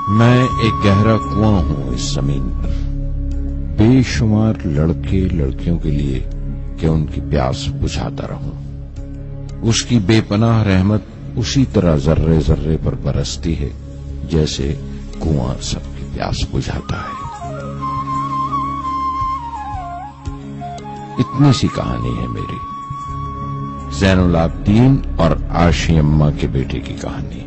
میں ایک گہرا کنواں ہوں اس زمین پر، بے شمار لڑکے لڑکیوں کے لیے کہ ان کی پیاس بجھاتا رہوں۔ اس کی بے پناہ رحمت اسی طرح ذرے ذرے پر برستی ہے جیسے کنواں سب کی پیاس بجھاتا ہے۔ اتنی سی کہانی ہے میری، زین العابدین اور عاشی اماں کے بیٹے کی کہانی،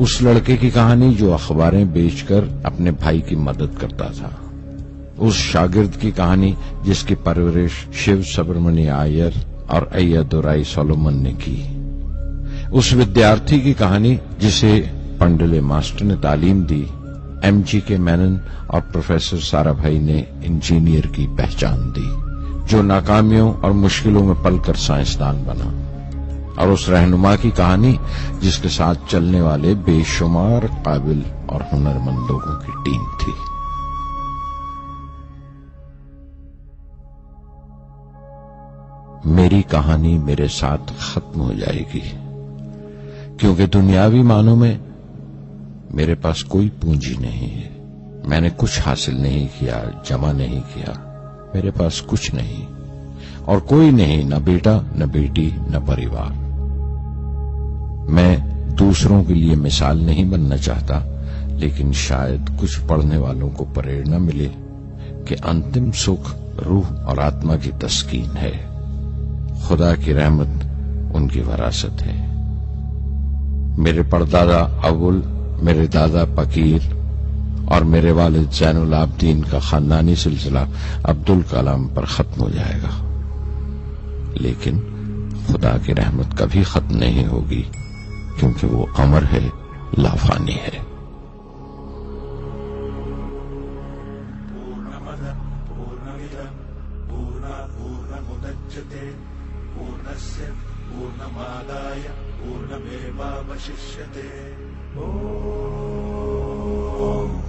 اس لڑکے کی کہانی جو اخباریں بیچ کر اپنے بھائی کی مدد کرتا تھا، اس شاگرد کی کہانی جس کی پرورش شیو سبرمنی آئیر اور ایادورائی سولومن نے کی، اس ودیارتھی کی کہانی جسے پنڈلے ماسٹر نے تعلیم دی، ایم جی کے مینن اور پروفیسر سارا بھائی نے انجینئر کی پہچان دی، جو ناکامیوں اور مشکلوں میں پل کر سائنسدان بنا، اور اس رہنما کی کہانی جس کے ساتھ چلنے والے بے شمار قابل اور ہنرمند لوگوں کی ٹیم تھی۔ میری کہانی میرے ساتھ ختم ہو جائے گی، کیونکہ دنیاوی معنوں میں میرے پاس کوئی پونجی نہیں ہے، میں نے کچھ حاصل نہیں کیا، جمع نہیں کیا، میرے پاس کچھ نہیں اور کوئی نہیں، نہ بیٹا نہ بیٹی نہ پریوار۔ میں دوسروں کے لیے مثال نہیں بننا چاہتا، لیکن شاید کچھ پڑھنے والوں کو پریرنا ملے کہ انتم سکھ روح اور آتما کی تسکین ہے، خدا کی رحمت ان کی وراثت ہے۔ میرے پردادا اول، میرے دادا پکیر اور میرے والد زین العابدین کا خاندانی سلسلہ عبدالکلام پر ختم ہو جائے گا، لیکن خدا کی رحمت کبھی ختم نہیں ہوگی، کیونکہ وہ امر ہے، لافانی ہے۔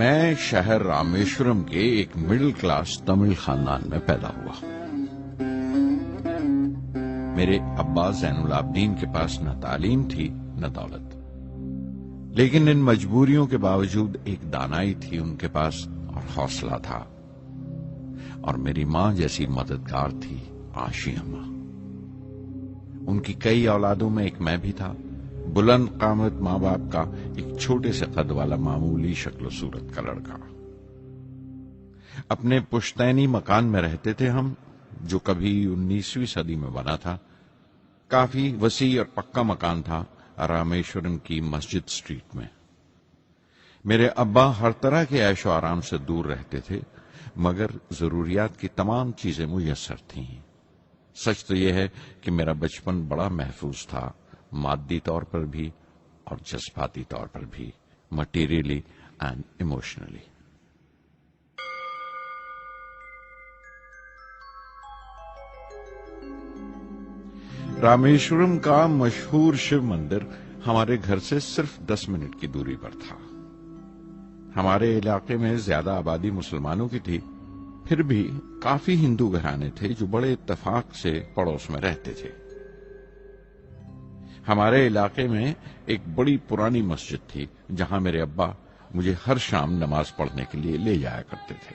میں شہر رامیشورم کے ایک مڈل کلاس تمل خاندان میں پیدا ہوا۔ میرے ابا زین العابدین کے پاس نہ تعلیم تھی نہ دولت، لیکن ان مجبوریوں کے باوجود ایک دانائی تھی ان کے پاس اور حوصلہ تھا، اور میری ماں جیسی مددگار تھی عاشی اماں۔ ان کی کئی اولادوں میں ایک میں بھی تھا، بلند قامت ماں باپ کا ایک چھوٹے سے قد والا معمولی شکل و صورت کا لڑکا۔ اپنے پشتینی مکان میں رہتے تھے ہم، جو کبھی 19ویں صدی میں بنا تھا۔ کافی وسیع اور پکا مکان تھا رامیشورم کی مسجد اسٹریٹ میں۔ میرے ابا ہر طرح کے عیش و آرام سے دور رہتے تھے، مگر ضروریات کی تمام چیزیں میسر تھیں۔ سچ تو یہ ہے کہ میرا بچپن بڑا محفوظ تھا، مادی طور پر بھی اور جذباتی طور پر بھی، مٹیریلی اینڈ ایموشنلی۔ رامیشورم کا مشہور شیو مندر ہمارے گھر سے صرف 10 منٹ کی دوری پر تھا۔ ہمارے علاقے میں زیادہ آبادی مسلمانوں کی تھی، پھر بھی کافی ہندو گھرانے تھے جو بڑے اتفاق سے پڑوس میں رہتے تھے۔ ہمارے علاقے میں ایک بڑی پرانی مسجد تھی جہاں میرے ابا مجھے ہر شام نماز پڑھنے کے لیے لے جایا کرتے تھے۔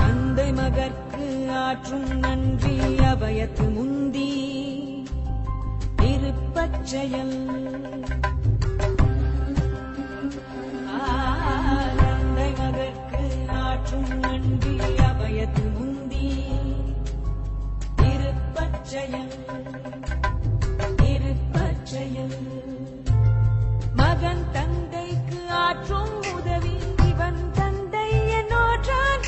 தந்தை மகற்கு ஆற்றும் நன்றி அபயத்து முந்தி திருப்பச்செயல் தந்தை மகற்கு ஆற்றும் நன்றி அபயத்து முந்தி திருப்பச்செயல் ஆற்றும் உதவி இவன் தந்தை என்னோற்றான்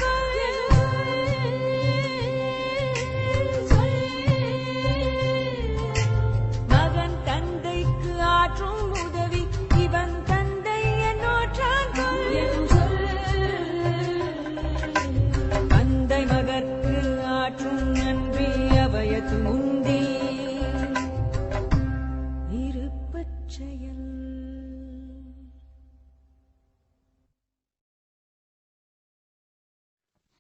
மகன் தந்தைக்கு ஆற்றும் உதவி இவன் தந்தை என்னோற்றான் தந்தை மகற்கு ஆற்றும் நன்றி அபயத்து முந்தி இருப்பச் செயல்.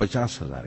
50,000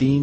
3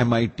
MIT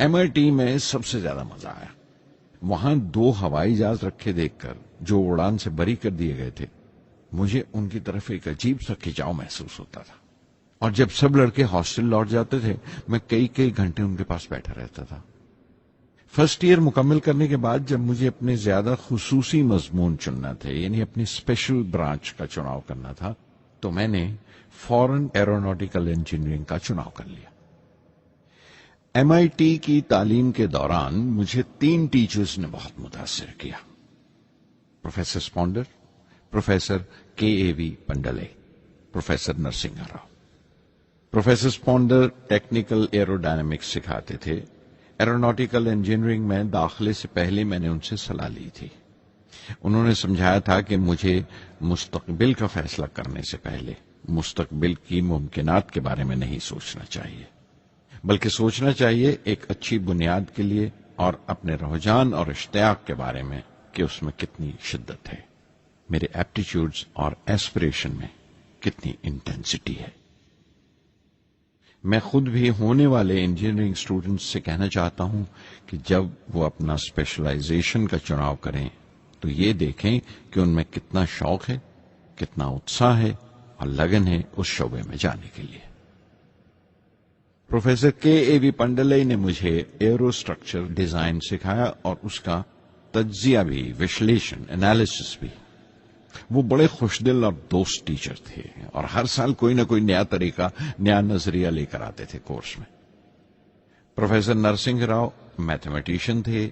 MIT میں سب سے زیادہ مزہ آیا. وہاں 2 ہوائی جہاز رکھے دیکھ کر جو اڑان سے بری کر دیے گئے تھے، مجھے ان کی طرف ایک عجیب سا کھچاؤ محسوس ہوتا تھا. اور جب سب لڑکے ہاسٹل لوٹ جاتے تھے، میں کئی گھنٹے ان کے پاس بیٹھا رہتا تھا. فرسٹ ایئر مکمل کرنے کے بعد جب مجھے اپنے زیادہ خصوصی مضمون چننا تھے، یعنی اپنی اسپیشل برانچ کا چناؤ کرنا تھا، تو میں نے فورن ایروناٹیکل انجینئرنگ کا چناؤ کر لیا. MIT کی تعلیم کے دوران مجھے 3 ٹیچرز نے بہت متاثر کیا: پروفیسر اسپونڈر، professor KAV Pandalai, professor Narsingh Rao. Professor اسپونڈر ٹیکنیکل ایروڈائنامکس سکھاتے تھے. ایروناٹیکل انجینئرنگ میں داخلے سے پہلے میں نے ان سے صلاح لی تھی. انہوں نے سمجھایا تھا کہ مجھے مستقبل کا فیصلہ کرنے سے پہلے مستقبل کی ممکنات کے بارے میں نہیں سوچنا چاہیے، بلکہ سوچنا چاہیے ایک اچھی بنیاد کے لیے اور اپنے رجحان اور اشتیاق کے بارے میں کہ اس میں کتنی شدت ہے، میرے ایپٹیچیوڈز اور ایسپریشن میں کتنی انٹینسٹی ہے. میں خود بھی ہونے والے انجینئرنگ اسٹوڈنٹس سے کہنا چاہتا ہوں کہ جب وہ اپنا اسپیشلائزیشن کا چناؤ کریں تو یہ دیکھیں کہ ان میں کتنا شوق ہے، کتنا اتساہ ہے اور لگن ہے اس شعبے میں جانے کے لیے. پروفیسر KAV پنڈلے نے مجھے ایرو اسٹرکچر ڈیزائن سکھایا اور اس کا تجزیہ بھی، وشلیشن، انالیسس بھی. وہ بڑے خوش دل اور دوست ٹیچر تھے اور ہر سال کوئی نہ کوئی نیا طریقہ، نیا نظریہ لے کر آتے تھے کورس میں. پروفیسر نرسنگھ راؤ میتھمیٹیشین تھے.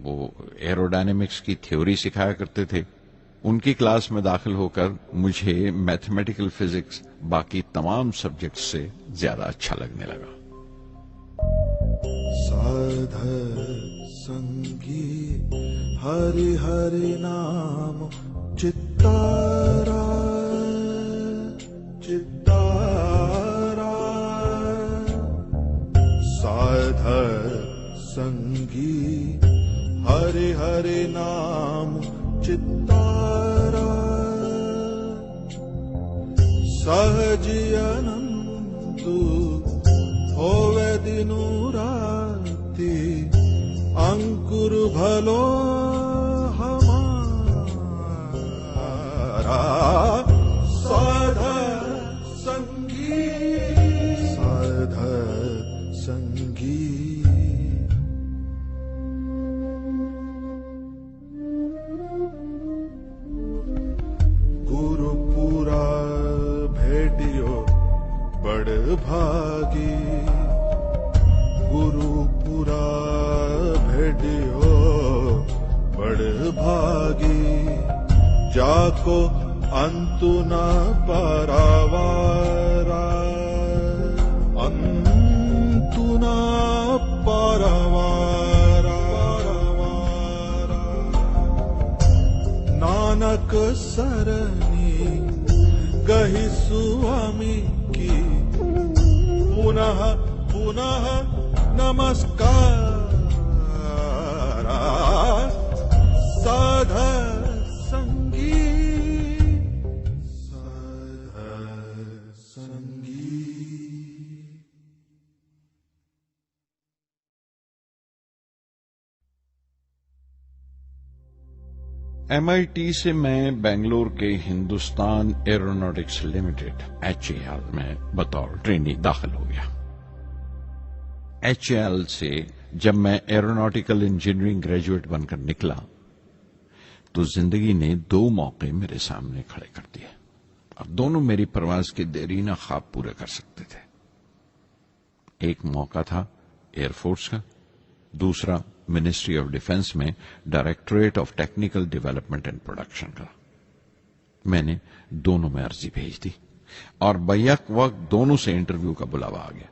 وہ ایروڈائنامکس کی تھیوری سکھایا کرتے تھے. ان کی کلاس میں داخل ہو کر مجھے میتھمیٹیکل فزکس باقی تمام سبجیکٹس سے زیادہ اچھا لگنے لگا. سادھر سنگی ہری ہری نام چتارا چتارا سادھر سنگی ہری ہری نام چتارا سہجی انت ہوے دنو راتی انکر بھلو سادھر سنگی سادھر سنگی. گرو پورا بھیٹیو بڑ بھاگی گرو پورا بھیٹیو بڑ بھاگی جاکو انت نہ پاراوارا انت نہ پاراوارا نانک سرنی گہی سوامی کی پنہ پنہ نمسکار سادھر MIT سے میں بنگلور کے ہندوستان ایروناٹکس لمیٹڈ HAL میں بطور ٹرینی داخل ہو گیا. HAL سے جب میں ایروناٹیکل انجینئرنگ گریجویٹ بن کر نکلا تو زندگی نے 2 موقع میرے سامنے کھڑے کر دیے اور دونوں میری پرواز کے دیرینہ خواب پورے کر سکتے تھے. ایک موقع تھا ایئر فورس کا، دوسرا منسٹری آف ڈیفنس میں directorate of technical development and production کا. میں نے دونوں میں عرضی بھیج دی اور بیک وقت دونوں سے انٹرویو کا بلاوا آ گیا.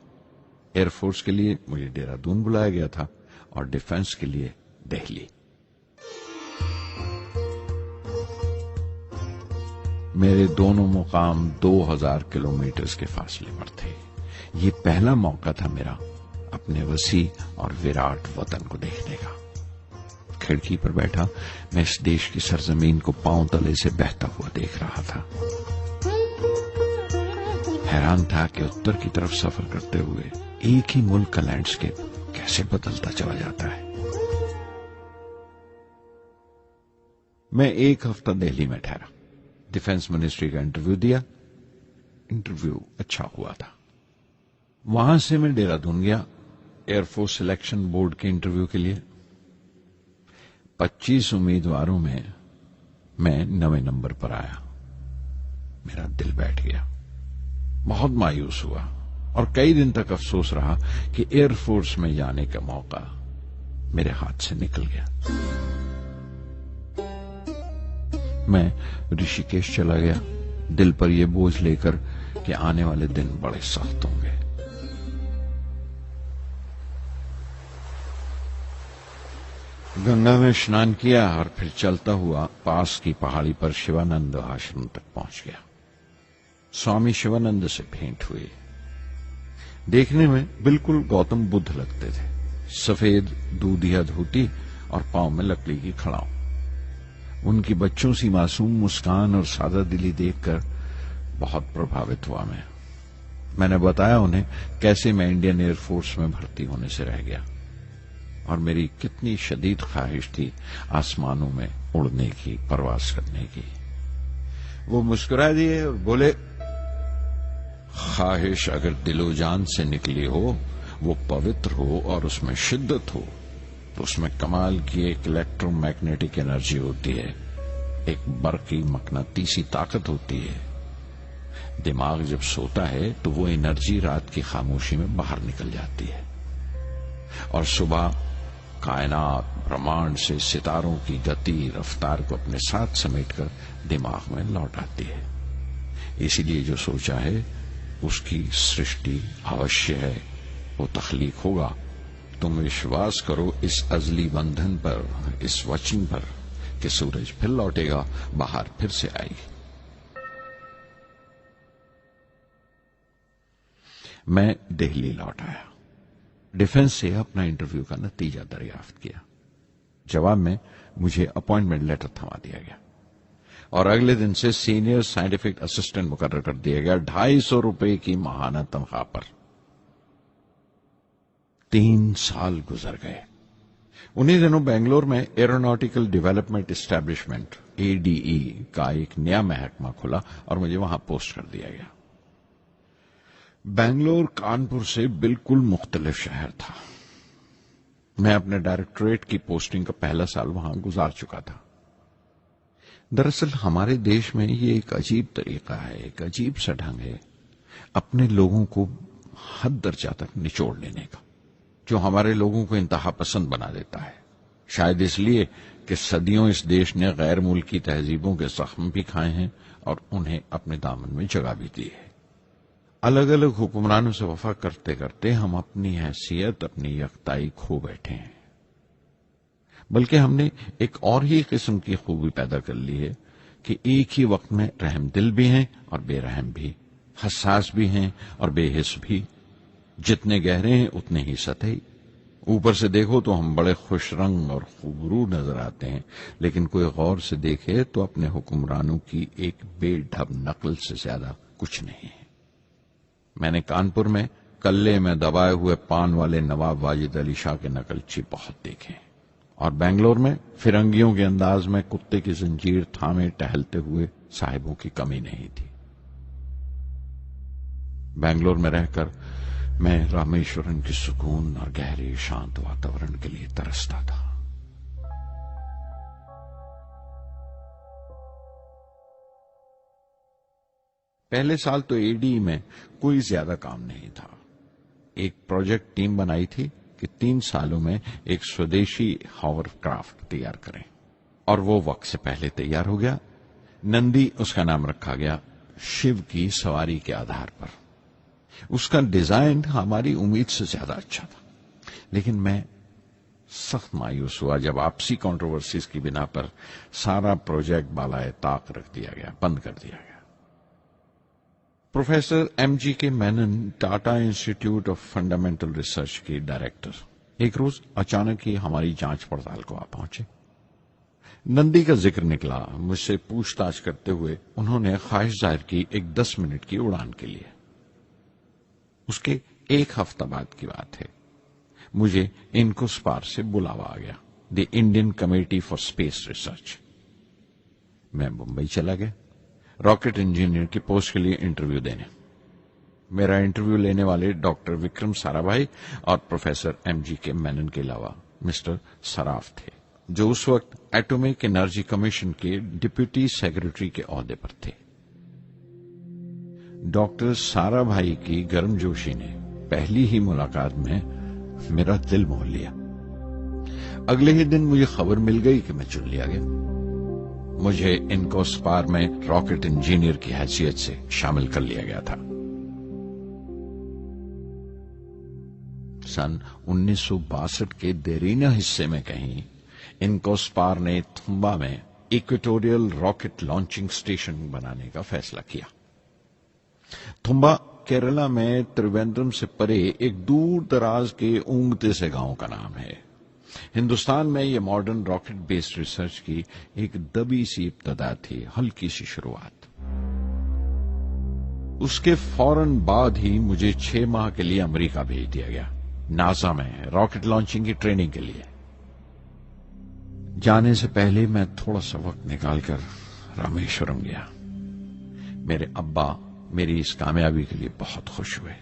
ایئر فورس کے لیے مجھے دہرادون بلایا گیا تھا اور ڈیفنس کے لیے دہلی. میرے دونوں مقام 2000 کلومیٹر کے فاصلے پر تھے. یہ پہلا موقع تھا میرا اپنے وسیع اور وراٹ وطن کو دیکھنے کا. کھڑکی پر بیٹھا میں اس دیش کی سرزمین کو پاؤں تلے سے بہتا ہوا دیکھ رہا تھا. حیران تھا کہ اتر کی طرف سفر کرتے ہوئے ایک ہی ملک کا لینڈسکیپ کیسے کیسے بدلتا چلا جاتا ہے۔ میں 1 ہفتہ دہلی میں ٹھہرا، ڈیفنس منسٹری کا انٹرویو دیا، انٹرویو اچھا ہوا تھا۔ وہاں سے میں دہرادون گیا ایئر فورس سلیکشن بورڈ کے انٹرویو کے لیے۔ 25 امیدواروں میں 9ویں نمبر پر آیا۔ میرا دل بیٹھ گیا، بہت مایوس ہوا اور کئی دن تک افسوس رہا کہ ایئر فورس میں جانے کا موقع میرے ہاتھ سے نکل گیا۔ میں رشی کیش چلا گیا، دل پر یہ بوجھ لے کر کہ آنے والے دن بڑے سخت ہوں گے۔ گنگا میں اسنان کیا اور پھر چلتا ہوا پاس کی پہاڑی پر شیوانند آشرم تک پہنچ گیا۔ سوامی شیوانند سے بھیٹ ہوئی۔ دیکھنے میں بالکل گوتم بدھ لگتے تھے، سفید دودھیا دھوتی اور پاؤں میں لکڑی کی کھڑاؤں۔ ان کی بچوں سی معصوم مسکان اور سادہ دلی دیکھ کر بہت پربھاوت ہوا میں نے بتایا انہیں کیسے میں انڈین ایئر فورس میں بھرتی ہونے سے رہ گیا اور میری کتنی شدید خواہش تھی آسمانوں میں اڑنے کی، پرواز کرنے کی۔ وہ مسکرا دیے اور بولے، خواہش اگر دل و جان سے نکلی ہو، وہ پوتر ہو اور اس میں شدت ہو، تو اس میں کمال کی ایک الیکٹرو میگنیٹک انرجی ہوتی ہے، ایک برقی مقناطیسی طاقت ہوتی ہے۔ دماغ جب سوتا ہے تو وہ انرجی رات کی خاموشی میں باہر نکل جاتی ہے اور صبح کائنات برہمانڈ سے ستاروں کی گتی رفتار کو اپنے ساتھ سمیٹ کر دماغ میں لوٹ آتی ہے۔ اسی لیے جو سوچا ہے اس کی سرشٹی اوشیہ ہے، وہ تخلیق ہوگا۔ تم وشواس کرو اس ازلی بندھن پر، اس وچن پر کہ سورج پھر لوٹے گا، باہر پھر سے آئے گی۔ میں دہلی لوٹ آیا، ڈیفنس سے اپنا انٹرویو کا نتیجہ دریافت کیا۔ جواب میں مجھے اپوائنٹمنٹ لیٹر تھما دیا گیا اور اگلے دن سے سینئر سائنٹیفک اسسٹنٹ مقرر کر دیا گیا 250 روپے کی ماہانہ تنخواہ پر۔ 3 سال گزر گئے۔ انہی دنوں بنگلور میں ایروناٹیکل ڈیولپمنٹ اسٹیبلشمنٹ ADE کا ایک نیا محکمہ کھلا اور مجھے وہاں پوسٹ کر دیا گیا۔ بنگلور کانپور سے بالکل مختلف شہر تھا۔ میں اپنے ڈائریکٹوریٹ کی پوسٹنگ کا پہلا سال وہاں گزار چکا تھا۔ دراصل ہمارے دیش میں یہ ایک عجیب طریقہ ہے، ایک عجیب سا ڈھنگ ہے اپنے لوگوں کو حد درجہ تک نچوڑ لینے کا، جو ہمارے لوگوں کو انتہا پسند بنا دیتا ہے۔ شاید اس لیے کہ صدیوں اس دیش نے غیر ملکی تہذیبوں کے زخم بھی کھائے ہیں اور انہیں اپنے دامن میں جگہ بھی دی ہے۔ الگ الگ حکمرانوں سے وفا کرتے کرتے ہم اپنی حیثیت، اپنی یکتائی کھو بیٹھے ہیں، بلکہ ہم نے ایک اور ہی قسم کی خوبی پیدا کر لی ہے کہ ایک ہی وقت میں رحم دل بھی ہیں اور بے رحم بھی، حساس بھی ہیں اور بے حس بھی، جتنے گہرے ہیں اتنے ہی سطحی۔ اوپر سے دیکھو تو ہم بڑے خوش رنگ اور خوبرو نظر آتے ہیں، لیکن کوئی غور سے دیکھے تو اپنے حکمرانوں کی ایک بے ڈھب نقل سے زیادہ کچھ نہیں ہے۔ میں نے کانپور میں کلے میں دبائے ہوئے پان والے نواب واجد علی شاہ کے نقلچی بہت دیکھے، اور بنگلور میں فرنگیوں کے انداز میں کتے کی زنجیر تھامے ٹہلتے ہوئے صاحبوں کی کمی نہیں تھی۔ بنگلور میں رہ کر میں رامیشورم کی سکون اور گہرے شانت واتاورن کے لیے ترستا تھا۔ پہلے سال تو ADE میں کوئی زیادہ کام نہیں تھا۔ ایک پروجیکٹ ٹیم بنائی تھی کہ 3 سالوں میں ایک سودیشی ہاور کرافٹ تیار کریں، اور وہ وقت سے پہلے تیار ہو گیا۔ نندی اس کا نام رکھا گیا، شیو کی سواری کے آدھار پر۔ اس کا ڈیزائن ہماری امید سے زیادہ اچھا تھا، لیکن میں سخت مایوس ہوا جب آپسی کنٹروورسیز کی بنا پر سارا پروجیکٹ بالائے طاق رکھ دیا گیا، بند کر دیا گیا۔ Professor MGK Menon, Tata institute of fundamental research کے ڈائریکٹر، ایک روز اچانک ہی ہماری جانچ پڑتال کو آ پہنچے۔ نندی کا ذکر نکلا، مجھ سے پوچھ تاچھ کرتے ہوئے انہوں نے خواہش ظاہر کی ایک 10 منٹ کی اڑان کے لیے۔ اس کے 1 ہفتہ بعد کی بات ہے، مجھے انکوسپار سے بلاوا آ گیا، the Indian committee for space research. میں ممبئی چلا گیا راکٹ انجینئر کی پوسٹ کے لیے انٹرویو دینے۔ میرا انٹرویو لینے والے ڈاکٹر وکرم سارا بھائی اور پروفیسر ایم جی کے مینن کے علاوہ مسٹر سراف تھے، جو اس وقت ایٹمک انرجی کمیشن کے ڈپٹی سیکرٹری کے عہدے پر تھے۔ ڈاکٹر سارا بھائی کی گرم جوشی نے پہلی ہی ملاقات میں میرا دل موہ لیا۔ اگلے ہی دن مجھے خبر مل گئی کہ میں چن لیا گیا۔ مجھے انکوسپار میں راکٹ انجینئر کی حیثیت سے شامل کر لیا گیا تھا۔ سن 1962 کے دیرینہ حصے میں کہیں انکوسپار نے تھمبا میں ایکویٹوریل راکٹ لانچنگ اسٹیشن بنانے کا فیصلہ کیا۔ تھمبا کیرلا میں تریویندرم سے پرے ایک دور دراز کے اونگتے سے گاؤں کا نام ہے۔ ہندوستان میں یہ ماڈرن راکٹ بیسڈ ریسرچ کی ایک دبی سی ابتدا تھی، ہلکی سی شروعات۔ اس کے فوراً بعد ہی مجھے 6 ماہ کے لیے امریکہ بھیج دیا گیا، ناسا میں راکٹ لانچنگ کی ٹریننگ کے لیے۔ جانے سے پہلے میں تھوڑا سا وقت نکال کر رامیشورم گیا۔ میرے ابا میری اس کامیابی کے لیے بہت خوش ہوئے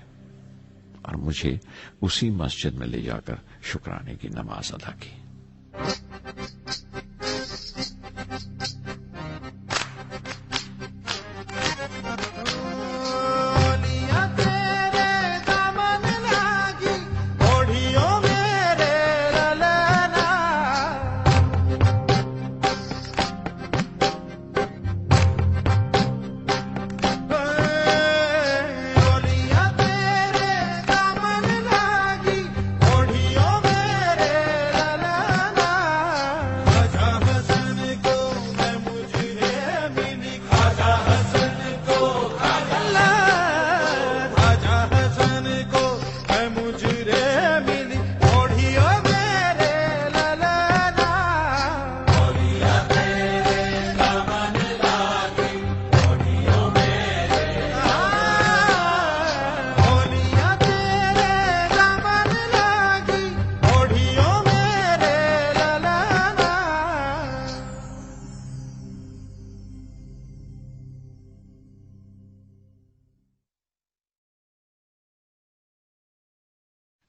اور مجھے اسی مسجد میں لے جا کر شکرانے کی نماز ادا کی۔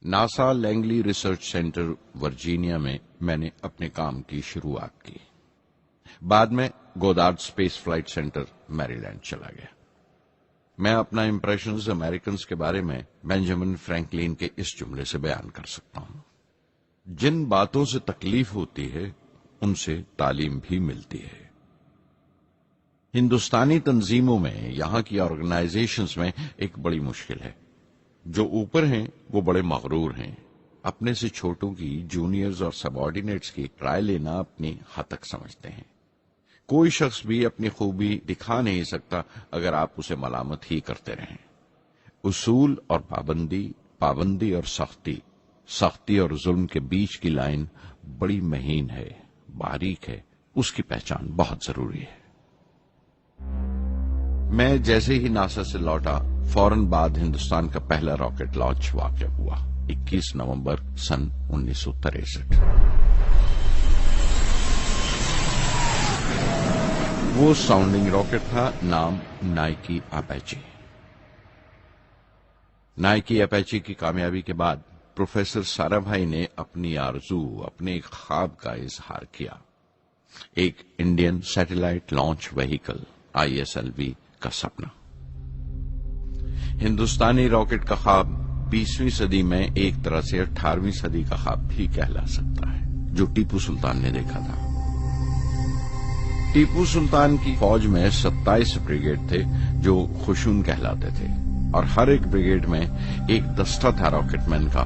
NASA Langley research centre Virginia میں نے اپنے کام کی شروعات کی۔ بعد میں گودارڈ اسپیس فلائٹ سینٹر میری لینڈ چلا گیا۔ میں اپنا امپریشنز امریکنز کے بارے میں بینجامن فرینکلن کے اس جملے سے بیان کر سکتا ہوں: جن باتوں سے تکلیف ہوتی ہے ان سے تعلیم بھی ملتی ہے۔ ہندوستانی تنظیموں میں، یہاں کی آرگنائزیشنز میں ایک بڑی مشکل ہے۔ جو اوپر ہیں وہ بڑے مغرور ہیں، اپنے سے چھوٹوں کی، جونیئرز اور سب آرڈینیٹس کی رائے لینا اپنی حد تک سمجھتے ہیں۔ کوئی شخص بھی اپنی خوبی دکھا نہیں سکتا اگر آپ اسے ملامت ہی کرتے رہیں۔ اصول اور پابندی اور سختی اور ظلم کے بیچ کی لائن بڑی مہین ہے، باریک ہے، اس کی پہچان بہت ضروری ہے۔ میں جیسے ہی ناسا سے لوٹا، فوراً بعد ہندوستان کا پہلا راکٹ لانچ واقع ہوا، 21 نومبر سن 1963۔ وہ ساؤنڈنگ راکٹ تھا، نام نائکی اپیچی۔ نائکی اپیچی کی کامیابی کے بعد پروفیسر سارا بھائی نے اپنی آرزو، اپنے ایک خواب کا اظہار کیا، ایک Indian satellite launch vehicle ISLV کا سپنا۔ ہندوستانی راکٹ کا خواب 20ویں صدی میں ایک طرح سے 18ویں صدی کا خواب بھی کہلا سکتا ہے، جو ٹیپو سلطان نے دیکھا تھا۔ ٹیپو سلطان کی فوج میں 27 بریگیڈ تھے جو خشون کہلاتے تھے، اور ہر ایک بریگیڈ میں ایک دستہ تھا راکٹ مین کا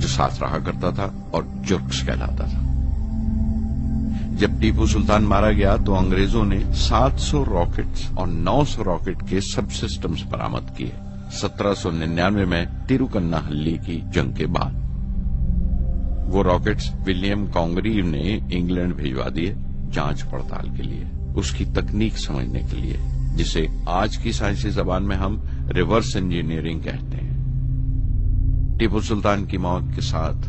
جو ساتھ رہا کرتا تھا اور جرکس کہلاتا تھا۔ جب ٹیپو سلطان مارا گیا تو انگریزوں نے 700 راکٹس اور 900 راکٹ کے سب سسٹمز برآمد کیے 1799 میں تیروکناہلی کی جنگ کے بعد۔ وہ راکٹس ولیم کانگریو نے انگلینڈ بھیجوا دیے جانچ پڑتال کے لیے، اس کی تکنیک سمجھنے کے لیے، جسے آج کی سائنسی زبان میں ہم ریورس انجینئرنگ کہتے ہیں۔ ٹیپو سلطان کی موت کے ساتھ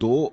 2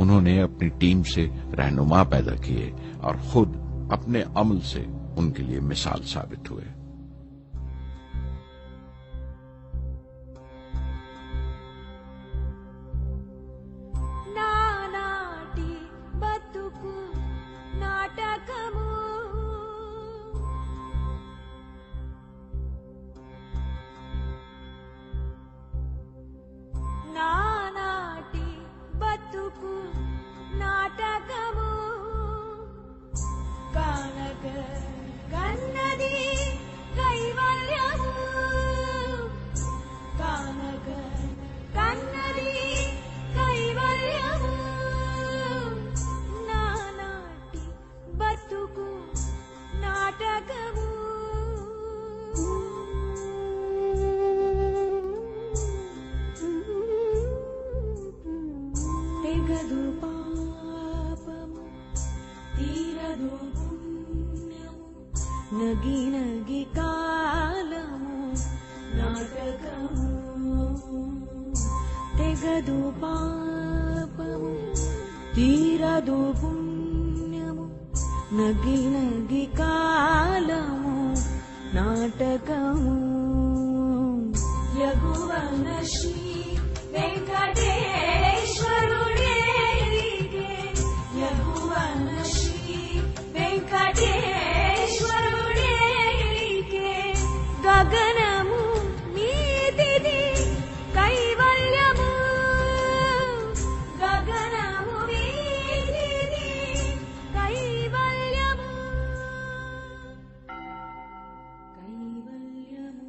انہوں نے اپنی ٹیم سے رہنما پیدا کیے اور خود اپنے عمل سے ان کے لیے مثال ثابت ہوئے. నానాటి బతుకు నాటకము నానాటి బతుకు నాటకము కానక కన్నది కైవల్యము కానక కన్నది కైవల్యము నానాటి బతుకు నాటకము తెగదు పాపము తీరదు పుణ్యము నగి నగి కాలము నాటకము తెగదు పాపము తీరదు పుణ్యము నగి నగి కాలము నాటకము యగువన శ్రీ వెంకటేశ్వరుడేలిగే యగువన శ్రీ వెంకటేశ్వరుడేలిగే గగనము మీదిది కైవల్యము గగనము మీదిది కైవల్యము కైవల్యము.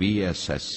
VSSC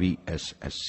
VSSC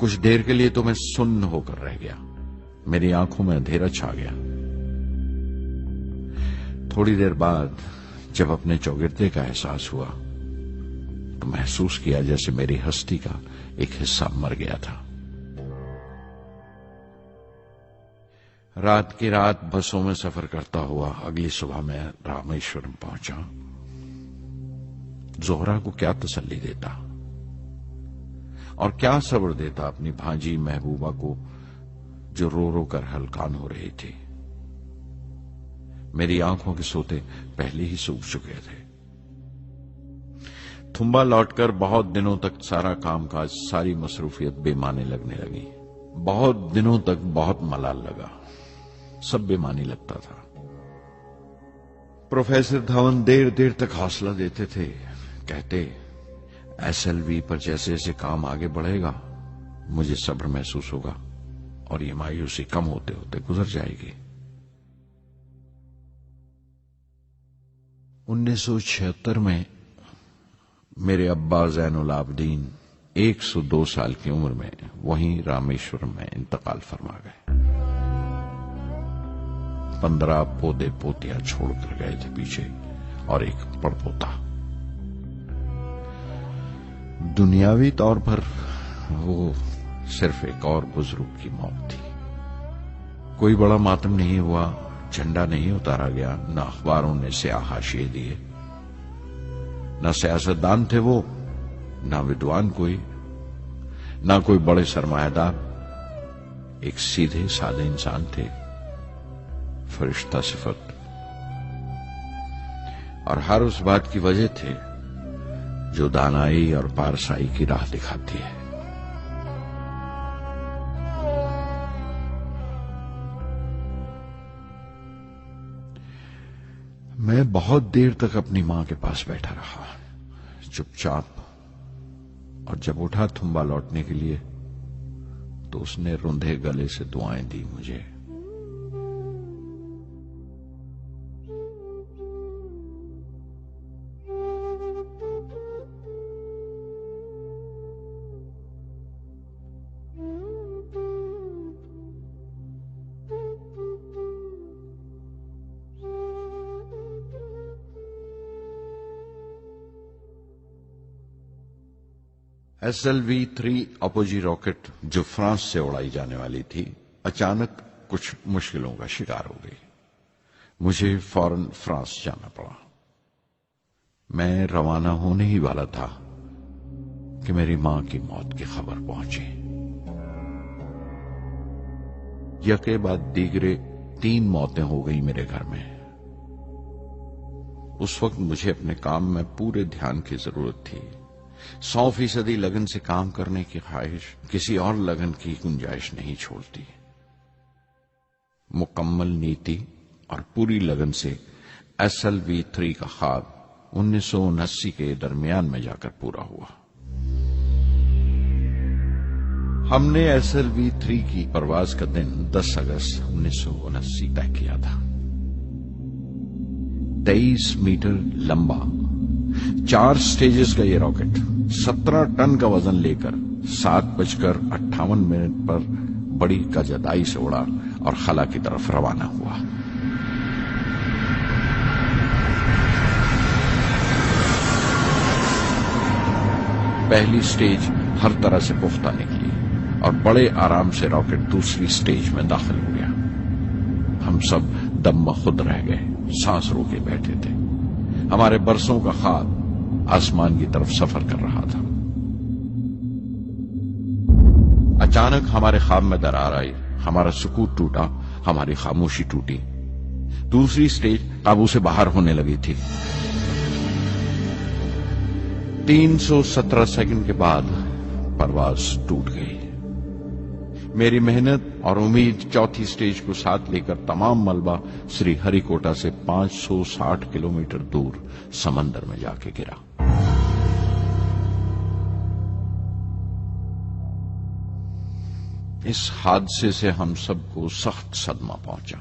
کچھ دیر کے لیے تو میں سن ہو کر رہ گیا. میری آنکھوں میں اندھیرا چھا گیا. تھوڑی دیر بعد جب اپنے چوگردے کا احساس ہوا تو محسوس کیا جیسے میری ہستی کا ایک حصہ مر گیا تھا. رات کی رات بسوں میں سفر کرتا ہوا اگلی صبح میں رامیشورم پہنچا. زہرا کو کیا تسلی دیتا اور کیا صبر دیتا اپنی بھانجی محبوبہ کو جو رو رو کر ہلکان ہو رہی تھی. میری آنکھوں کے سوتے پہلے ہی سوکھ چکے تھے. تھمبا لوٹ کر بہت دنوں تک سارا کام کاج ساری مصروفیت بے معنی لگنے لگی. بہت دنوں تک بہت ملال لگا. سب بے معنی لگتا تھا. پروفیسر دھون دیر دیر تک حوصلہ دیتے تھے. کہتے SLV پر جیسے جیسے کام آگے بڑھے گا مجھے صبر محسوس ہوگا اور یہ مایوسی کم ہوتے ہوتے گزر جائے گی. 1976 میں میرے ابا زین العابدین 102 سال کی عمر میں وہیں رامیشورم میں انتقال فرما گئے. 15 پودے پوتیاں چھوڑ کر گئے تھے پیچھے اور ایک پڑپوتا. دنیاوی طور پر وہ صرف ایک اور بزرگ کی موت تھی. کوئی بڑا ماتم نہیں ہوا، جھنڈا نہیں اتارا گیا، نہ اخباروں نے سیاہ حاشیے دیے، نہ سیاستدان تھے وہ، نہ ودوان کوئی، نہ کوئی بڑے سرمایہ دار. ایک سیدھے سادے انسان تھے، فرشتہ صفت، اور ہر اس بات کی وجہ تھے جو دانائی اور پارسائی کی راہ دکھاتی ہے. میں بہت دیر تک اپنی ماں کے پاس بیٹھا رہا چپ چاپ، اور جب اٹھا تھمبا لوٹنے کے لیے تو اس نے روندھے گلے سے دعائیں دی مجھے. SLV-3 اپوجی راکٹ جو فرانس سے اڑائی جانے والی تھی اچانک کچھ مشکلوں کا شکار ہو گئی. مجھے فوراً فرانس جانا پڑا. میں روانہ ہونے ہی والا تھا کہ میری ماں کی موت کی خبر پہنچی. یکے بعد دیگرے 3 موتیں ہو گئی میرے گھر میں. اس وقت مجھے اپنے کام میں پورے دھیان کی ضرورت تھی. 100% لگن سے کام کرنے کی خواہش کسی اور لگن کی گنجائش نہیں چھوڑتی. مکمل نیتی اور پوری لگن سے SLV-3 کا خواب 1979 کے درمیان میں جا کر پورا ہوا. ہم نے SLV-3 کی پرواز کا دن 10 اگست 1979 طے کیا تھا. 23 میٹر لمبا 4 سٹیجز کا یہ راکٹ 17 ٹن کا وزن لے کر 7:58 پر بڑی کجدائی سے اڑا اور خلا کی طرف روانہ ہوا. پہلی سٹیج ہر طرح سے پختہ نکلی اور بڑے آرام سے راکٹ دوسری سٹیج میں داخل ہو گیا. ہم سب دم بخود رہ گئے، سانس روکے بیٹھے تھے. ہمارے برسوں کا خواب آسمان کی طرف سفر کر رہا تھا. اچانک ہمارے خواب میں درار آئی، ہمارا سکوت ٹوٹا، ہماری خاموشی ٹوٹی. دوسری سٹیج قابو سے باہر ہونے لگی تھی. 317 سیکنڈ کے بعد پرواز ٹوٹ گئی. میری محنت اور امید چوتھی سٹیج کو ساتھ لے کر تمام ملبہ سری ہری کوٹا سے 560 کلومیٹر دور سمندر میں جا کے گرا. اس حادثے سے ہم سب کو سخت صدمہ پہنچا.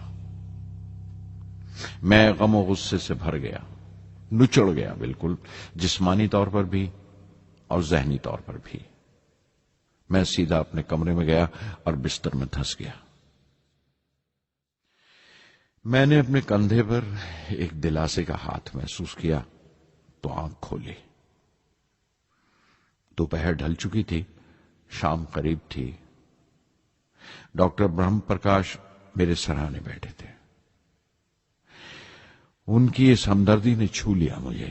میں غم و غصے سے بھر گیا، نچڑ گیا، بالکل جسمانی طور پر بھی اور ذہنی طور پر بھی. میں سیدھا اپنے کمرے میں گیا اور بستر میں دھنس گیا۔ میں نے اپنے کندھے پر ایک دلاسے کا ہاتھ محسوس کیا تو آنکھ کھولی۔ دوپہر ڈھل چکی تھی، شام قریب تھی۔ ڈاکٹر برہم پرکاش میرے سراہنے بیٹھے تھے۔ ان کی اس ہمدردی نے چھو لیا مجھے۔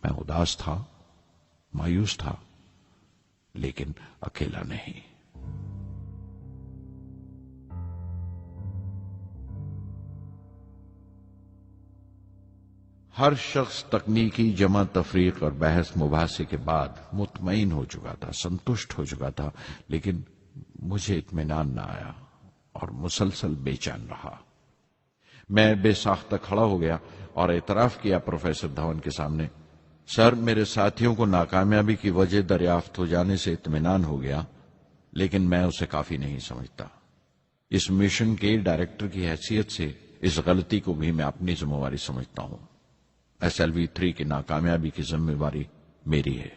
میں اداس تھا، مایوس تھا، لیکن اکیلا نہیں۔ ہر شخص تکنیکی جمع تفریق اور بحث مباحثے کے بعد مطمئن ہو چکا تھا، سنتشٹ ہو چکا تھا، لیکن مجھے اطمینان نہ آیا اور مسلسل بے چین رہا۔ میں بے ساختہ کھڑا ہو گیا اور اعتراف کیا پروفیسر دھون کے سامنے، سر، میرے ساتھیوں کو ناکامیابی کی وجہ دریافت ہو جانے سے اطمینان ہو گیا، لیکن میں اسے کافی نہیں سمجھتا۔ اس مشن کے ڈائریکٹر کی حیثیت سے اس غلطی کو بھی میں اپنی ذمہ داری سمجھتا ہوں۔ SLV-3 کی ناکامیابی کی ذمہ داری میری ہے۔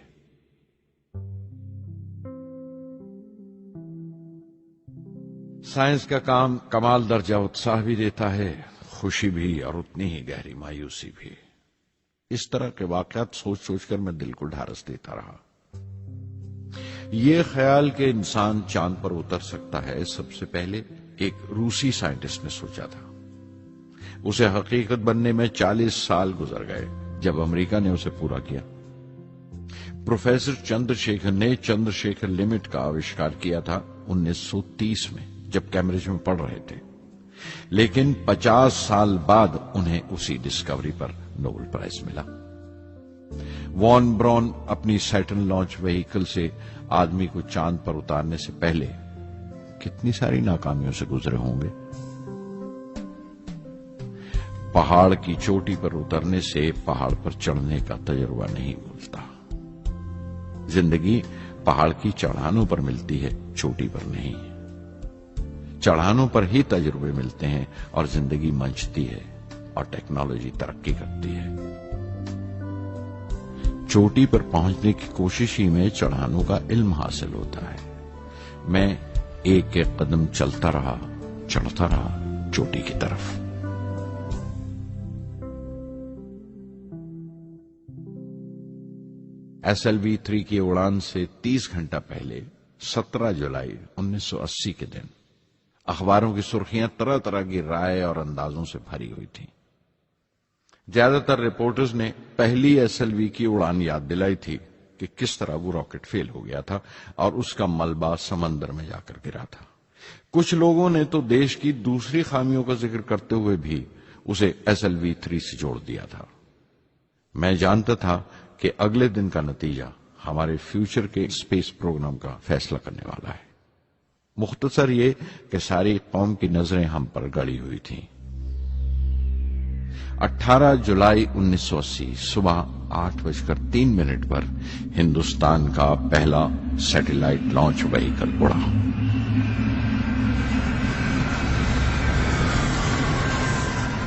سائنس کا کام کمال درجہ اتساہ بھی دیتا ہے، خوشی بھی اور اتنی ہی گہری مایوسی بھی۔ اس طرح کے واقعات سوچ سوچ کر میں دل کو ڈھارس دیتا رہا۔ یہ خیال کہ انسان چاند پر اتر سکتا ہے سب سے پہلے ایک روسی سائنٹسٹ نے سوچا تھا۔ اسے حقیقت بننے میں 40 سال گزر گئے جب امریکہ نے اسے پورا کیا۔ پروفیسر چندر شیکھر نے چندر شیکھر لمٹ کا آوشکار کیا تھا 1930 میں، جب کیمبرج میں پڑھ رہے تھے، لیکن 50 سال بعد انہیں اسی ڈسکوری پر نوبل پرائز ملا۔ وان برون اپنی سیٹرن لانچ وہیکل سے آدمی کو چاند پر اتارنے سے پہلے کتنی ساری ناکامیوں سے گزرے ہوں گے۔ پہاڑ کی چوٹی پر اترنے سے پہاڑ پر چڑھنے کا تجربہ نہیں ملتا۔ زندگی پہاڑ کی چڑھانوں پر ملتی ہے، چوٹی پر نہیں۔ چڑھانوں پر ہی تجربے ملتے ہیں اور زندگی منچتی ہے اور ٹیکنالوجی ترقی کرتی ہے۔ چوٹی پر پہنچنے کی کوشش ہی میں چڑھانوں کا علم حاصل ہوتا ہے۔ میں ایک ایک قدم چلتا رہا، چڑھتا رہا چوٹی کی طرف۔ SLV-3 کی اڑان سے 30 گھنٹہ پہلے 17 جولائی 1980 کے دن اخباروں کی سرخیاں طرح طرح کی رائے اور اندازوں سے بھری ہوئی تھیں۔ زیادہ تر رپورٹرز نے پہلی SLV کی اڑان یاد دلائی تھی کہ کس طرح وہ راکٹ فیل ہو گیا تھا اور اس کا ملبہ سمندر میں جا کر گرا تھا۔ کچھ لوگوں نے تو دیش کی دوسری خامیوں کا ذکر کرتے ہوئے بھی اسے SLV-3 سے جوڑ دیا تھا۔ میں جانتا تھا کہ اگلے دن کا نتیجہ ہمارے فیوچر کے اسپیس پروگرام کا فیصلہ کرنے والا ہے۔ مختصر یہ کہ ساری قوم کی نظریں ہم پر گڑی ہوئی تھیں۔ 18 جولائی 1980 صبح 8:03 پر ہندوستان کا پہلا سیٹلائٹ لانچ وہیکل اڑا۔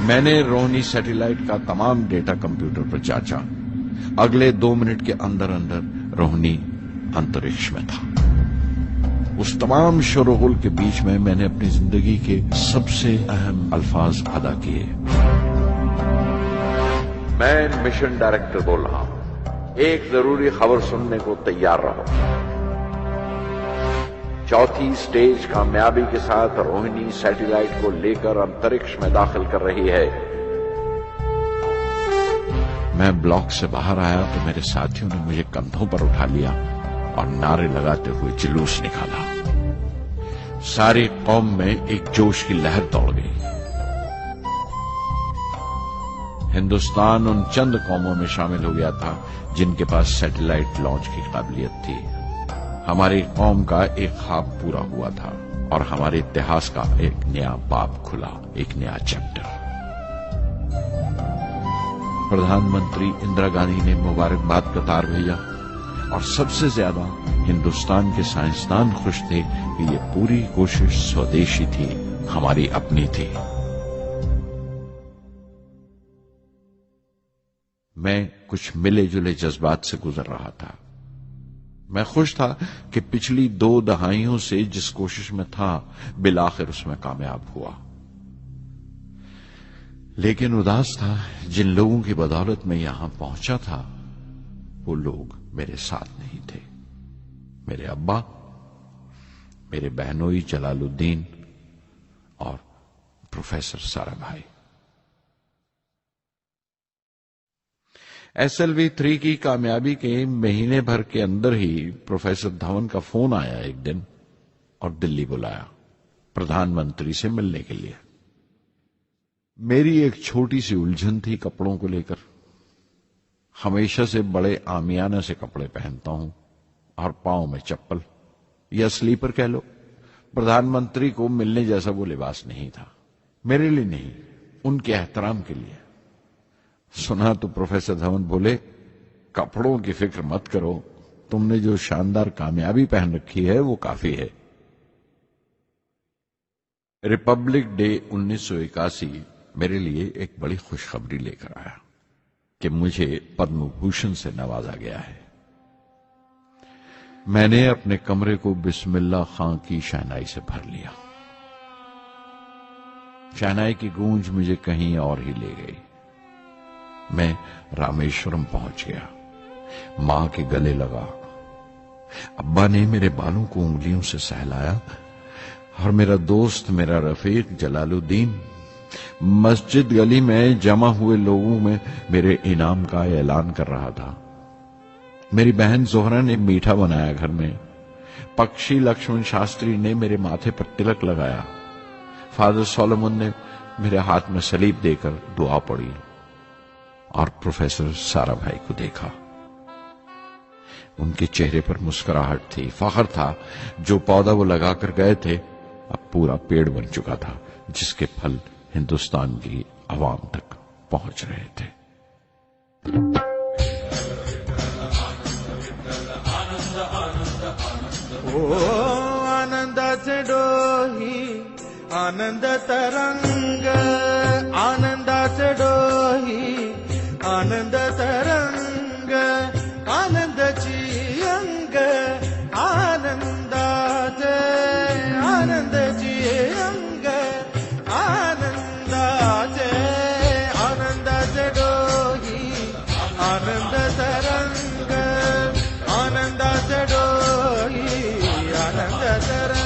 میں نے روہنی سیٹلائٹ کا تمام ڈیٹا کمپیوٹر پر جانچا۔ اگلے 2 منٹ کے اندر اندر روہنی انترکش میں تھا۔ اس تمام شور و غل کے بیچ میں نے اپنی زندگی کے سب سے اہم الفاظ ادا کیے۔ میں مشن ڈائریکٹر بول رہا ہوں، ایک ضروری خبر سننے کو تیار رہو۔ چوتھی سٹیج کامیابی کے ساتھ روہنی سیٹلائٹ کو لے کر انترکش میں داخل کر رہی ہے۔ میں بلاک سے باہر آیا تو میرے ساتھیوں نے مجھے کندھوں پر اٹھا لیا اور نعرے لگاتے ہوئے جلوس نکالا۔ ساری قوم میں ایک جوش کی لہر دوڑ گئی۔ ہندوستان ان چند قوموں میں شامل ہو گیا تھا جن کے پاس سیٹلائٹ لانچ کی قابلیت تھی۔ ہماری قوم کا ایک خواب پورا ہوا تھا اور ہمارے اتحاد کا ایک نیا باب کھلا، ایک نیا چیپٹر۔ پردھان منتری اندرا گاندھی نے مبارکباد کا تار بھیجا اور سب سے زیادہ ہندوستان کے سائنسدان خوش تھے کہ یہ پوری کوشش سودیشی تھی، ہماری اپنی تھی۔ میں کچھ ملے جلے جذبات سے گزر رہا تھا۔ میں خوش تھا کہ پچھلی 2 دہائیوں سے جس کوشش میں تھا بالآخر اس میں کامیاب ہوا، لیکن اداس تھا جن لوگوں کی بدولت میں یہاں پہنچا تھا وہ لوگ میرے ساتھ نہیں تھے۔ میرے ابا، میرے بہنوئی جلال الدین اور پروفیسر سارا بھائی۔ SLV3 کی کامیابی کے مہینے بھر کے اندر ہی پروفیسر دھون کا فون آیا ایک دن اور دلی بلایا پردھان منتری سے ملنے کے لیے۔ میری ایک چھوٹی سی الجھن تھی کپڑوں کو لے کر۔ ہمیشہ سے بڑے عامیانہ سے کپڑے پہنتا ہوں اور پاؤں میں چپل یا سلیپر کہہ لو۔ پردھان منتری کو ملنے جیسا وہ لباس نہیں تھا، میرے لیے نہیں، ان کے احترام کے لیے۔ سنا تو پروفیسر دھون بولے، کپڑوں کی فکر مت کرو، تم نے جو شاندار کامیابی پہن رکھی ہے وہ کافی ہے۔ ریپبلک ڈے 1981 میرے لیے ایک بڑی خوشخبری لے کر آیا کہ مجھے پدم بھوشن سے نوازا گیا ہے۔ میں نے اپنے کمرے کو بسم اللہ خان کی شہنائی سے بھر لیا۔ شہنائی کی گونج مجھے کہیں اور ہی لے گئی۔ میں رامیشورم پہنچ گیا، ماں کے گلے لگا۔ ابا نے میرے بالوں کو انگلیوں سے سہلایا اور میرا دوست، میرا رفیق جلال الدین مسجد گلی میں جمع ہوئے لوگوں میں میرے انعام کا اعلان کر رہا تھا۔ میری بہن زہرا نے میٹھا بنایا گھر میں، پکشی لکشمن شاستری نے میرے ماتھے پر تلک لگایا، فادر سولومن نے میرے ہاتھ میں سلیب دے کر دعا پڑھی اور پروفیسر سارا بھائی کو دیکھا۔ ان کے چہرے پر مسکراہٹ تھی، فخر تھا۔ جو پودا وہ لگا کر گئے تھے اب پورا پیڑ بن چکا تھا جس کے پھل ہندوستان کی عوام تک پہنچ رہے تھے۔ آنند سے ڈوہی آنند ترنگ، آنند سے ڈوہی آنند ترنگ، آنند چی انگ آنند سے آنند چی انگ آنند سے آنند سے ڈوہی آنند ترنگ، آنند سے ڈوہی آنند ترنگ۔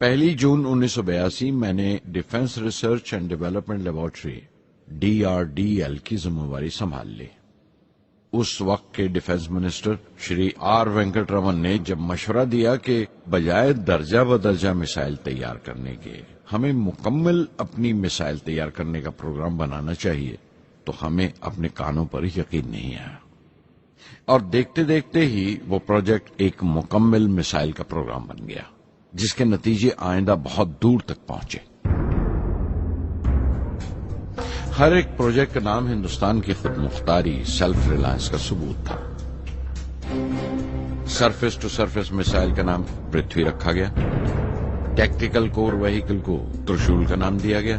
پہلی جون 1982 میں نے defence research and development laboratory DRDL کی ذمہ داری سنبھال لی۔ اس وقت کے defence minister Shri R Venkataraman نے جب مشورہ دیا کہ بجائے درجہ بدرجہ میزائل تیار کرنے کے ہمیں مکمل اپنی میزائل تیار کرنے کا پروگرام بنانا چاہیے، تو ہمیں اپنے کانوں پر یقین نہیں آیا، اور دیکھتے دیکھتے ہی وہ پروجیکٹ ایک مکمل میزائل کا پروگرام بن گیا جس کے نتیجے آئندہ بہت دور تک پہنچے۔ ہر ایک پروجیکٹ کا نام ہندوستان کی خود مختاری، سیلف ریلائنس کا ثبوت تھا۔ سرفیس ٹو سرفیس میزائل کا نام پرتھوی رکھا گیا، ٹیکٹیکل کور وہیکل کو ترشول کا نام دیا گیا،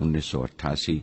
1988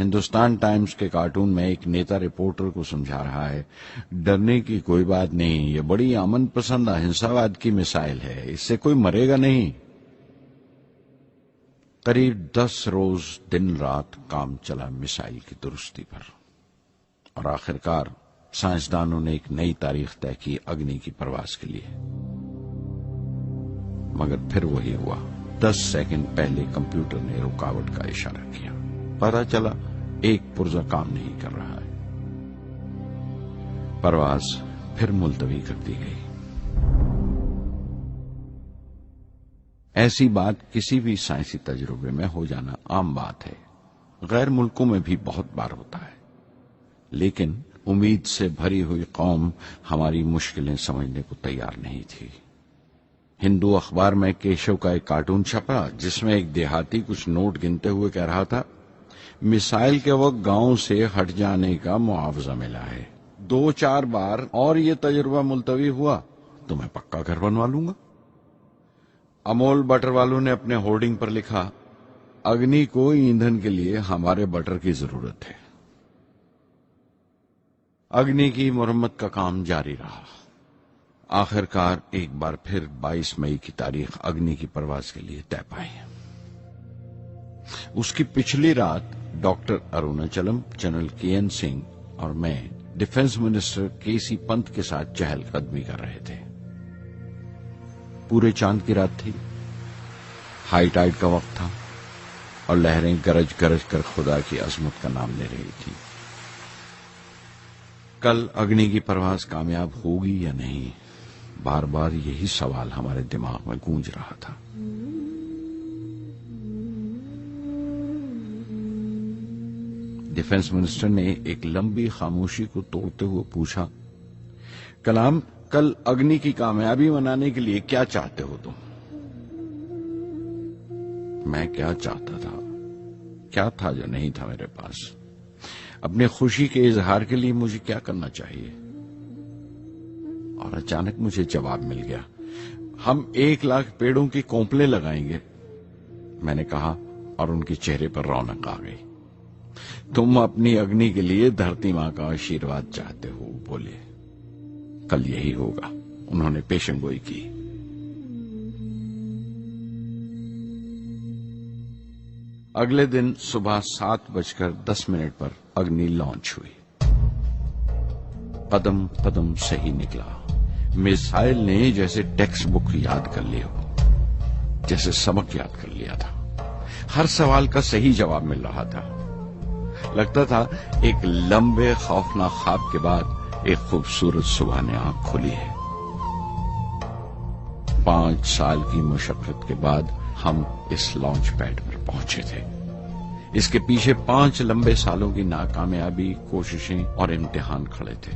ہندوستان ٹائمز کے کارٹون میں ایک نیتا رپورٹر کو سمجھا رہا ہے، ڈرنے کی کوئی بات نہیں، یہ بڑی امن پسند اہنساواد کی مثال ہے، اس سے کوئی مرے گا نہیں۔ قریب 10 روز دن رات کام چلا میسائل کی درستی پر، اور آخرکار سائنسدانوں نے ایک نئی تاریخ طے کی اگنی کی پرواز کے لیے۔ مگر پھر وہی ہوا، 10 سیکنڈ پہلے کمپیوٹر نے رکاوٹ کا اشارہ کیا، پتہ چلا ایک پرزہ کام نہیں کر رہا ہے۔ پرواز پھر ملتوی کر دی گئی۔ ایسی بات کسی بھی سائنسی تجربے میں ہو جانا عام بات ہے، غیر ملکوں میں بھی بہت بار ہوتا ہے، لیکن امید سے بھری ہوئی قوم ہماری مشکلیں سمجھنے کو تیار نہیں تھی۔ ہندو اخبار میں کیشو کا ایک کارٹون چھپا جس میں ایک دیہاتی کچھ نوٹ گنتے ہوئے کہہ رہا تھا، میسائل کے وقت گاؤں سے ہٹ جانے کا معاوضہ ملا ہے، 2-4 بار اور یہ تجربہ ملتوی ہوا تو میں پکا گھر بنوا لوں گا۔ امول بٹر والوں نے اپنے ہورڈنگ پر لکھا، اگنی کو ایندھن کے لیے ہمارے بٹر کی ضرورت ہے۔ اگنی کی مرمت کا کام جاری رہا۔ آخرکار ایک بار پھر 22 مئی کی تاریخ اگنی کی پرواز کے لیے طے پائی۔ اس کی پچھلی رات ڈاکٹر اروناچلم، جنرل کے سنگھ اور میں ڈیفنس منسٹر کے پنت کے ساتھ چہل قدمی کر رہے تھے۔ پورے چاند کی رات تھی، ہائی ٹائیڈ کا وقت تھا، اور لہریں گرج گرج کر خدا کی عظمت کا نام لے رہی تھی۔ کل اگنی کی پرواز کامیاب ہوگی یا نہیں، بار بار یہی سوال ہمارے دماغ میں گونج رہا تھا۔ ڈیفنس منسٹر نے ایک لمبی خاموشی کو توڑتے ہوئے پوچھا، کلام، کل اگنی کی کامیابی منانے کے لیے کیا چاہتے ہو تم؟ میں کیا چاہتا تھا؟ کیا تھا جو نہیں تھا میرے پاس؟ اپنی خوشی کے اظہار کے لیے مجھے کیا کرنا چاہیے؟ اور اچانک مجھے جواب مل گیا، ہم 1,00,000 پیڑوں کی کونپلیں لگائیں گے، میں نے کہا، اور ان کے چہرے پر رونق آ گئی۔ تم اپنی اگنی کے لیے دھرتی ماں کا آشیرواد چاہتے ہو، بولے، کل یہی ہوگا۔ انہوں نے پیشن گوئی کی۔ اگلے دن صبح 7:10 پر اگنی لانچ ہوئی۔ قدم قدم صحیح نکلا۔ میسائل نے جیسے ٹیکسٹ بک یاد کر لی ہو، جیسے سبق یاد کر لیا تھا۔ ہر سوال کا صحیح جواب مل رہا تھا۔ لگتا تھا ایک لمبے خوفناک خواب کے بعد ایک خوبصورت صبح نے آنکھ کھلی ہے۔ 5 سال کی مشقت کے بعد ہم اس لانچ پیڈ پر پہنچے تھے۔ اس کے پیچھے 5 لمبے سالوں کی ناکامیابی، کوششیں اور امتحان کھڑے تھے۔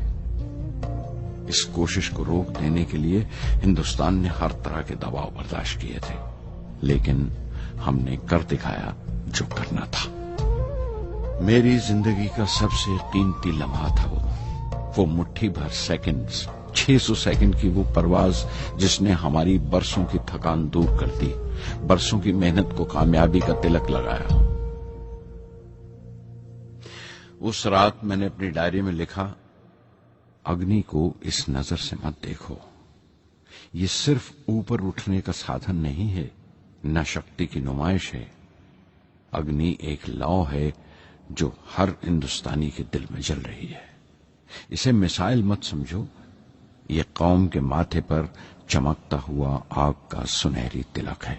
اس کوشش کو روک دینے کے لیے ہندوستان نے ہر طرح کے دباؤ برداشت کیے تھے، لیکن ہم نے کر دکھایا جو کرنا تھا۔ میری زندگی کا سب سے قیمتی لمحہ تھا وہ مٹھی بھر سیکنڈز، 600 سیکنڈ کی وہ پرواز جس نے ہماری برسوں کی تھکان دور کر دی، برسوں کی محنت کو کامیابی کا تلک لگایا۔ اس رات میں نے اپنی ڈائری میں لکھا، اگنی کو اس نظر سے مت دیکھو، یہ صرف اوپر اٹھنے کا سادھن نہیں ہے، نہ شکتی کی نمائش ہے۔ اگنی ایک لو ہے جو ہر ہندوستانی کے دل میں جل رہی ہے۔ اسے مثال مت سمجھو، یہ قوم کے ماتھے پر چمکتا ہوا آگ کا سنہری تلک ہے۔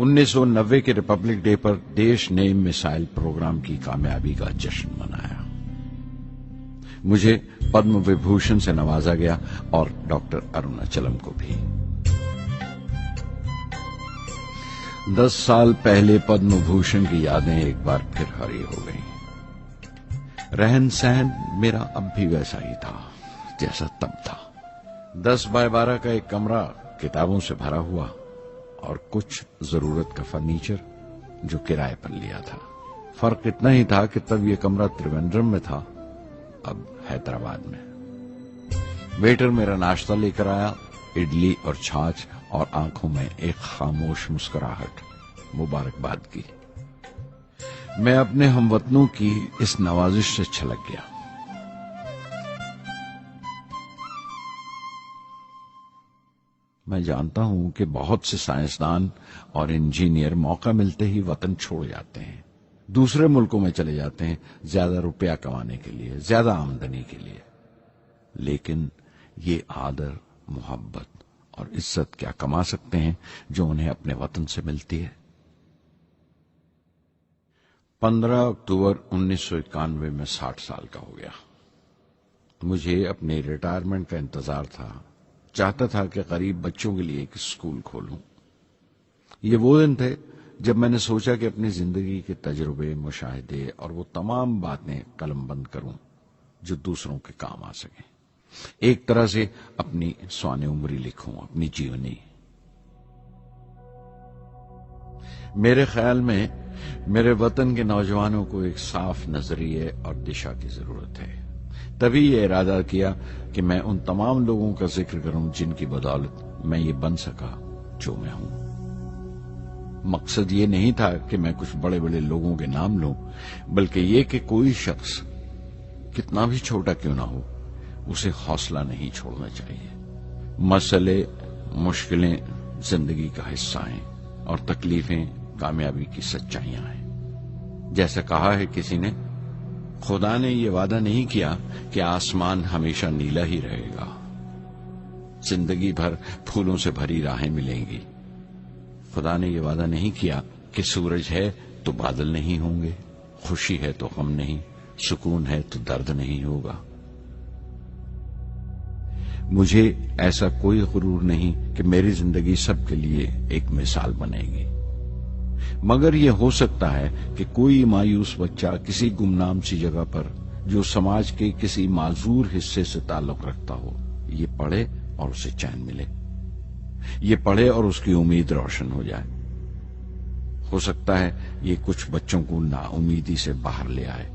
1990 کے ریپبلک ڈے پر دیش نے میسائل پروگرام کی کامیابی کا جشن منایا. مجھے پدم وبھوشن سے نوازا گیا اور ڈاکٹر اروناچلم کو بھی. 10 سال پہلے پدم بھوشن کی یادیں ایک بار پھر ہری ہو گئیں. رہن سہن میرا اب بھی ویسا ہی تھا جیسا تب تھا. 10 بائی 12 کا ایک کمرہ کتابوں سے بھرا ہوا اور کچھ ضرورت کا فرنیچر جو کرائے پر لیا تھا. فرق اتنا ہی تھا کہ تب یہ کمرہ تریویندرم میں تھا، اب حیدرآباد میں. ویٹر میرا ناشتہ لے کر آیا، اڈلی اور چھاچھ، اور آنکھوں میں ایک خاموش مسکراہٹ. مبارکباد کی. میں اپنے ہم وطنوں کی اس نوازش سے چھلک گیا. میں جانتا ہوں کہ بہت سے سائنسدان اور انجینئر موقع ملتے ہی وطن چھوڑ جاتے ہیں، دوسرے ملکوں میں چلے جاتے ہیں زیادہ روپیہ کمانے کے لیے، زیادہ آمدنی کے لیے. لیکن یہ آدر، محبت اور عزت کیا کما سکتے ہیں جو انہیں اپنے وطن سے ملتی ہے؟ 15 اکتوبر 1991 میں 60 سال کا ہو گیا. مجھے اپنے ریٹائرمنٹ کا انتظار تھا. چاہتا تھا کہ غریب بچوں کے لیے ایک اسکول کھولوں. یہ وہ دن تھے جب میں نے سوچا کہ اپنی زندگی کے تجربے، مشاہدے اور وہ تمام باتیں قلم بند کروں جو دوسروں کے کام آ سکیں. ایک طرح سے اپنی سوانح عمری لکھوں، اپنی جیونی. میرے خیال میں میرے وطن کے نوجوانوں کو ایک صاف نظریے اور دشا کی ضرورت ہے. تبھی یہ ارادہ کیا کہ میں ان تمام لوگوں کا ذکر کروں جن کی بدولت میں یہ بن سکا جو میں ہوں. مقصد یہ نہیں تھا کہ میں کچھ بڑے بڑے لوگوں کے نام لوں، بلکہ یہ کہ کوئی شخص کتنا بھی چھوٹا کیوں نہ ہو اسے حوصلہ نہیں چھوڑنا چاہیے. مسئلے، مشکلیں زندگی کا حصہ ہیں اور تکلیفیں کامیابی کی سچائیاں ہیں. جیسا کہا ہے کسی نے، خدا نے یہ وعدہ نہیں کیا کہ آسمان ہمیشہ نیلا ہی رہے گا. زندگی بھر پھولوں سے بھری راہیں ملیں گی. خدا نے یہ وعدہ نہیں کیا کہ سورج ہے تو بادل نہیں ہوں گے، خوشی ہے تو غم نہیں، سکون ہے تو درد نہیں ہوگا. مجھے ایسا کوئی غرور نہیں کہ میری زندگی سب کے لیے ایک مثال بنے گی، مگر یہ ہو سکتا ہے کہ کوئی مایوس بچہ کسی گمنام سی جگہ پر جو سماج کے کسی معذور حصے سے تعلق رکھتا ہو یہ پڑھے اور اسے چین ملے. یہ پڑھے اور اس کی امید روشن ہو جائے. ہو سکتا ہے یہ کچھ بچوں کو نا امیدی سے باہر لے آئے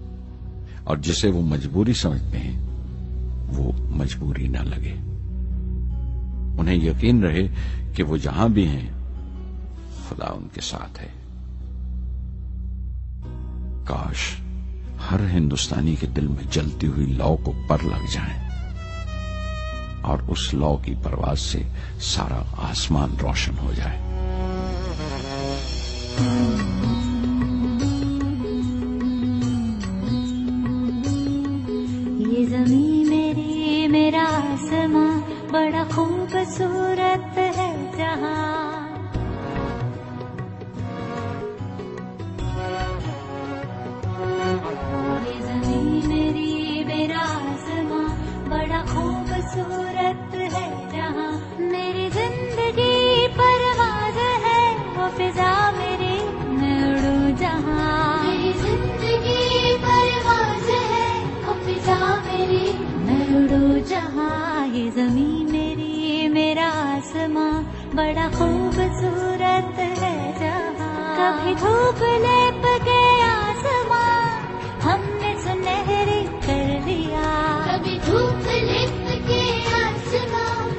اور جسے وہ مجبوری سمجھتے ہیں وہ مجبوری نہ لگے. انہیں یقین رہے کہ وہ جہاں بھی ہیں خدا ان کے ساتھ ہے. کاش ہر ہندوستانی کے دل میں جلتی ہوئی لو کو پر لگ جائیں اور اس لو کی پرواز سے سارا آسمان روشن ہو جائے. یہ زمین میری، میرا آسماں بڑا خوبصورت ہے جہاں. یہ زمین میری، میرا آسماں بڑا خوبصورت ہے جہاں. میری زندگی پرواز ہے وہ فضا میری، میں اڑوں جہاں. میری زندگی پرواز ہے وہ فضا میری، میں اڑوں جہاں. یہ زمین میری، میرا آسماں بڑا خوبصورت ہے جہاں. کبھی دھوپ لیپ کے آسمان ہم نے سنہری کر لیا. کبھی دھوپ لیپ کے آسمان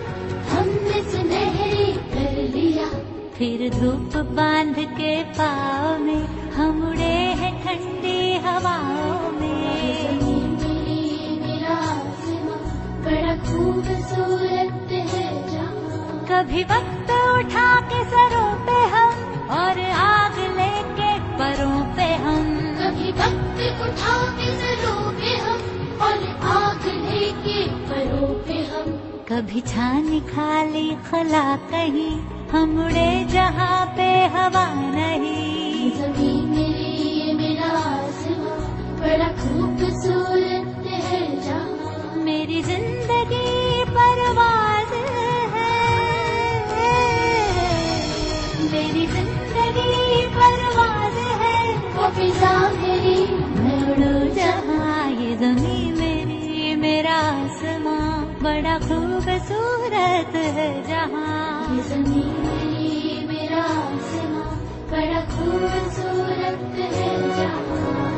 ہم نے سنہری کر لیا. پھر دھوپ باندھ کے پاؤں میں ہم اڑے ہیں ٹھنڈی ہواؤں میں. زمین میری، میرا آسماں بڑا خوبصورت ہے جہاں. کبھی وقت اٹھا کے سروں پہ ہم اور آگ لے کے پروں پہ ہم. کبھی وقت اٹھا کے سروں پہ ہم اور آگ لے کے پروں پہ ہم. کبھی چھانی کھالی خلا کہیں ہم اڑے جہاں پہ ہوائیں بڑا خوبصورت ہے جہاں. یہ زمین یہ میرا آسماں بڑا خوبصورت ہے جہاں.